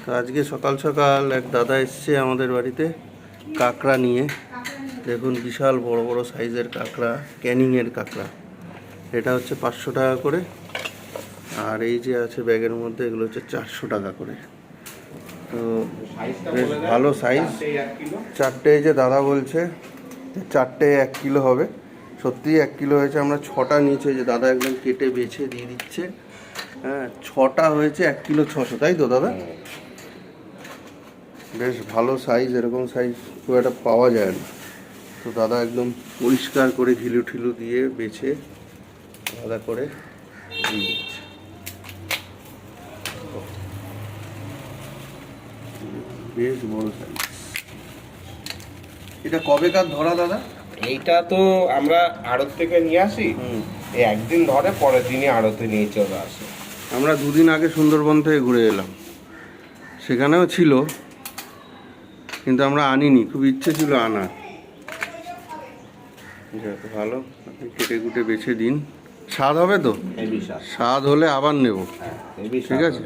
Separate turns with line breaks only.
তো আজকে সকাল সকাল এক দাদা এসছে আমাদের বাড়িতে কাঁকড়া নিয়ে। দেখুন বিশাল বড় বড় সাইজের কাঁকড়া, ক্যানিংয়ের কাঁকড়া। এটা হচ্ছে 500 টাকা করে, আর এই যে আছে ব্যাগের মধ্যে এগুলো হচ্ছে 400 টাকা করে। তো বেশ ভালো সাইজ। চারটে, এই যে দাদা বলছে চারটে 1 কিলো হবে। সত্যিই 1 কিলো হয়েছে। আমরা 6টা নিয়েছি, যে দাদা একদম কেটে বেছে দিয়ে দিচ্ছে। হ্যাঁ, 6টা হয়েছে 1 কিলো 600, তাই তো দাদা? বেশ ভালো সাইজ, এরকম সাইজ খুব একটা পাওয়া যায় না। তো দাদা একদম পরিষ্কার করে ঘিলু ঠিলু দিয়ে বেছে আলাদা করে দিয়ে দিচ্ছে। বেশ বড় সাইজ। এটা কবেকার ধরা দাদা?
এইটা তো আমরা আড়ত থেকে নিয়ে আসি, এই একদিন ধরে পরের দিনই আড়তে নিয়ে চলে আসে।
আমরা 2 দিন আগে সুন্দরবন থেকে ঘুরে এলাম, সেখানেও ছিল, কিন্তু আমরা আনিনি। খুব ইচ্ছে ছিল আনার। যাক ভালো, আপনি কেটে কুটে বেছে দিন। স্বাদ হবে তো?
হেভি স্বাদ।
স্বাদ হলে আবার নেব।
হেভি
ঠিক আছে।